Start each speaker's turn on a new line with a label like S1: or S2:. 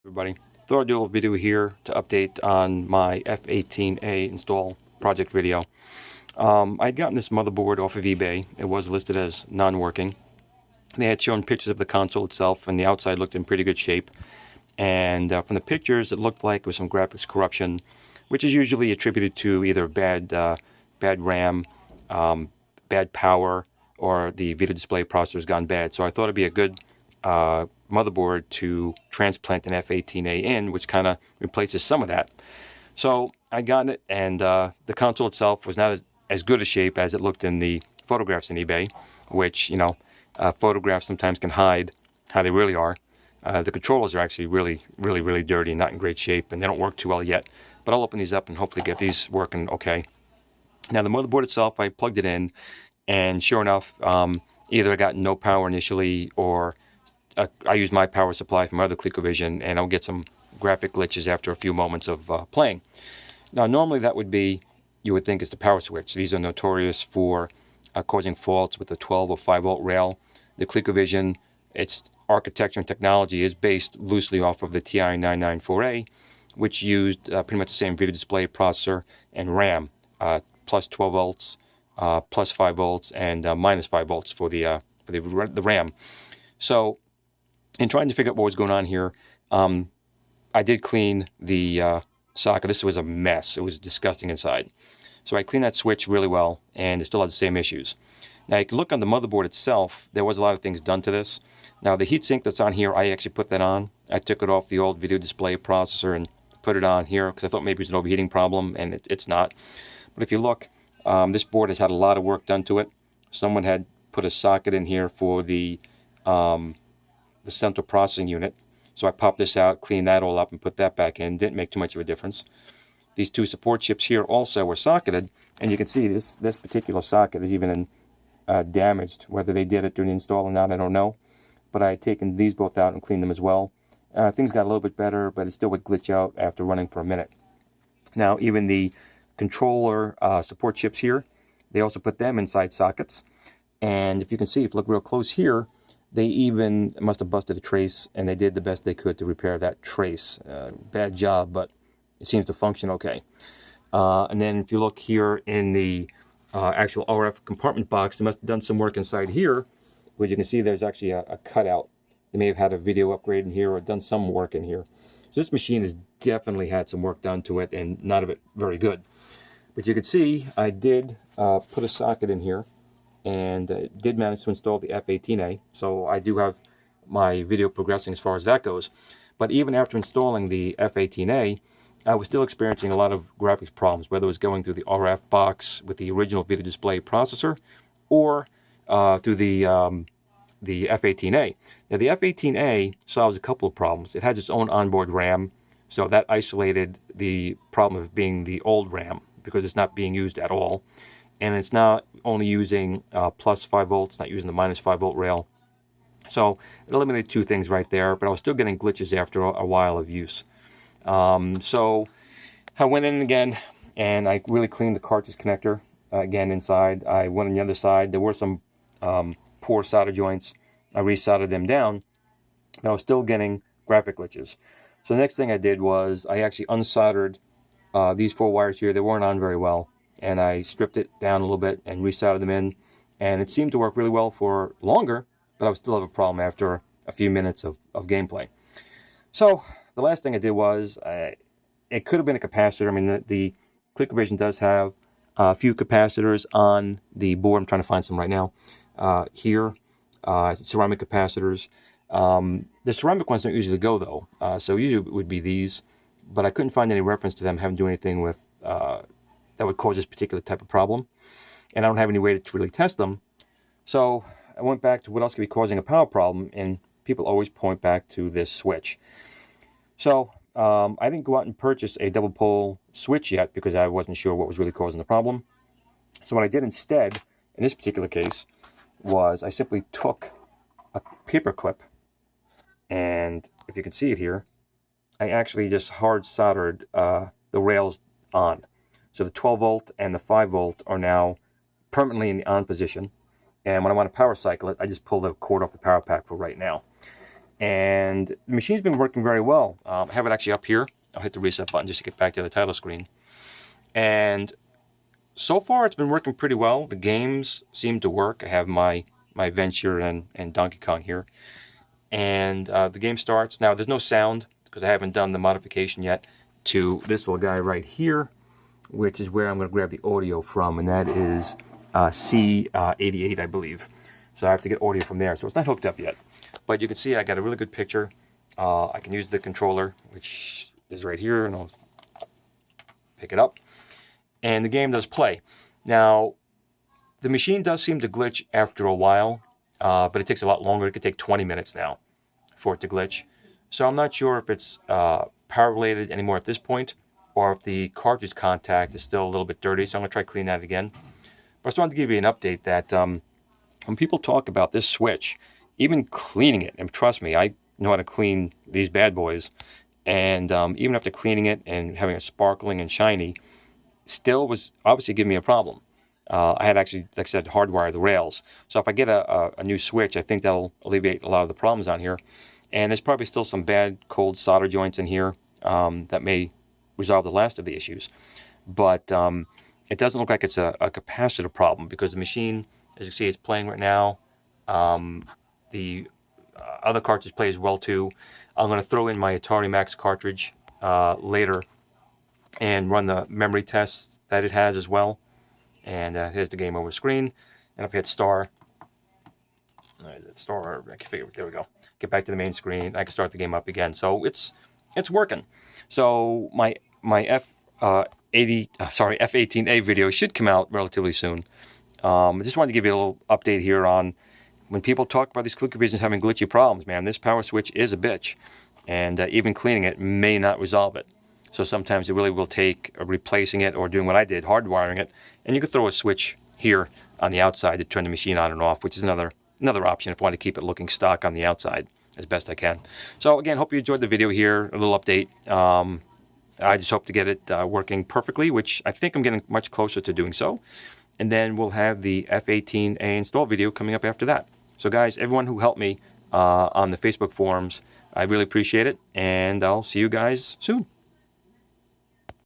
S1: Everybody, thought I'd do a little video here to update on my F18A install project video. I'd gotten this motherboard off of eBay. It was listed as non-working. They had shown pictures of the console itself, and the outside looked in pretty good shape. And from the pictures, it looked like it was some graphics corruption, which is usually attributed to either bad RAM, bad power, or the video display processor's gone bad. So I thought it'd be a good motherboard to transplant an F18A in, which kind of replaces some of that. So I got it, and the console itself was not as good a shape as it looked in the photographs in eBay, which, photographs sometimes can hide how they really are. The controllers are actually really dirty and not in great shape, and they don't work too well yet. But I'll open these up and hopefully get these working okay. Now the motherboard itself, I plugged it in, and sure enough, either I got no power initially, or I used my power supply from other Colecovision, and I'll get some graphic glitches after a few moments of playing. Now normally that would be, you would think, it's the power switch. These are notorious for causing faults with the 12 or 5 volt rail. The Colecovision, its architecture and technology is based loosely off of the TI-994A, which used pretty much the same video display processor and RAM, plus 12 volts, plus 5 volts, and minus 5 volts for the RAM. So in trying to figure out what was going on here, I did clean the socket. This was a mess. It was disgusting inside. So I cleaned that switch really well, and it still has the same issues. Now you can look on the motherboard itself. There was a lot of things done to this. Now the heatsink that's on here, I actually put that on. I took it off the old video display processor and put it on here because I thought maybe it was an overheating problem, and it's not. But if you look, this board has had a lot of work done to it. Someone had put a socket in here for the central processing unit. So I popped this out, cleaned that all up, and put that back in. Didn't make too much of a difference. These two support chips here also were socketed, and you can see this particular socket is even damaged. Whether they did it during the install or not, I don't know. But I had taken these both out and cleaned them as well. Things got a little bit better, but it still would glitch out after running for a minute. Now, even the controller support chips here, they also put them inside sockets. And if you can see, if you look real close here, they even must have busted a trace, and they did the best they could to repair that trace. Bad job, but it seems to function okay. And then if you look here in the actual RF compartment box, they must have done some work inside here, which you can see there's actually a cutout. They may have had a video upgrade in here or done some work in here. So this machine has definitely had some work done to it, and none of it very good. But you can see I did put a socket in here, and did manage to install the F18A, so I do have my video progressing as far as that goes. But even after installing the F18A, I was still experiencing a lot of graphics problems, whether it was going through the RF box with the original video display processor, or through the F18A. Now the F18A solves a couple of problems. It has its own onboard RAM, so that isolated the problem of being the old RAM, because it's not being used at all. And it's not only using plus 5 volts, not using the minus 5 volt rail. So it eliminated two things right there, but I was still getting glitches after a while of use. So I went in again, and I really cleaned the cartridge connector again inside. I went on the other side. There were some poor solder joints. I resoldered them down, and I was still getting graphic glitches. So the next thing I did was I actually unsoldered these 4 wires here. They weren't on very well, and I stripped it down a little bit and resoldered them in, and it seemed to work really well for longer, but I would still have a problem after a few minutes of gameplay. So the last thing I did was, it could have been a capacitor. I mean, the Colecovision does have a few capacitors on the board. I'm trying to find some right now. Here, ceramic capacitors. The ceramic ones don't usually go, though, so usually it would be these, but I couldn't find any reference to them having to do anything with that would cause this particular type of problem, and I don't have any way to really test them. So I went back to what else could be causing a power problem, and people always point back to this switch. So I didn't go out and purchase a double pole switch yet because I wasn't sure what was really causing the problem. So what I did instead, in this particular case, was I simply took a paper clip, and if you can see it here, I actually just hard soldered the rails on. So the 12 volt and the 5 volt are now permanently in the on position. And when I want to power cycle it, I just pull the cord off the power pack for right now. And the machine's been working very well. I have it actually up here. I'll hit the reset button just to get back to the title screen. And so far it's been working pretty well. The games seem to work. I have my Venture and Donkey Kong here. And the game starts. Now there's no sound because I haven't done the modification yet to this little guy right here, which is where I'm going to grab the audio from, and that is C88, I believe. So I have to get audio from there. So it's not hooked up yet. But you can see I got a really good picture. I can use the controller, which is right here, and I'll pick it up. And the game does play. Now, the machine does seem to glitch after a while, but it takes a lot longer. It could take 20 minutes now for it to glitch. So I'm not sure if it's power related anymore at this point, or if the cartridge contact is still a little bit dirty. So I'm going to try clean that again. But I just wanted to give you an update that when people talk about this switch, even cleaning it, and trust me, I know how to clean these bad boys, and even after cleaning it and having it sparkling and shiny, still was obviously giving me a problem. I had actually, like I said, hardwired the rails. So if I get a new switch, I think that'll alleviate a lot of the problems on here. And there's probably still some bad cold solder joints in here that may resolve the last of the issues. But it doesn't look like it's a capacitor problem, because the machine, as you can see, is playing right now. The other cartridge plays well too. I'm going to throw in my Atari Max cartridge later and run the memory tests that it has as well. And here's the game over screen. And if I hit star, I can figure it. There we go. Get back to the main screen. I can start the game up again. So it's working. So my F18A video should come out relatively soon. I just wanted to give you a little update here on when people talk about these ColecoVisions having glitchy problems. Man, this power switch is a bitch, and even cleaning it may not resolve it. So sometimes it really will take replacing it or doing what I did, hardwiring it. And you can throw a switch here on the outside to turn the machine on and off, which is another option if I want to keep it looking stock on the outside as best I can. So again, hope you enjoyed the video here, a little update. I just hope to get it working perfectly, which I think I'm getting much closer to doing so. And then we'll have the F18A install video coming up after that. So guys, everyone who helped me on the Facebook forums, I really appreciate it. And I'll see you guys soon.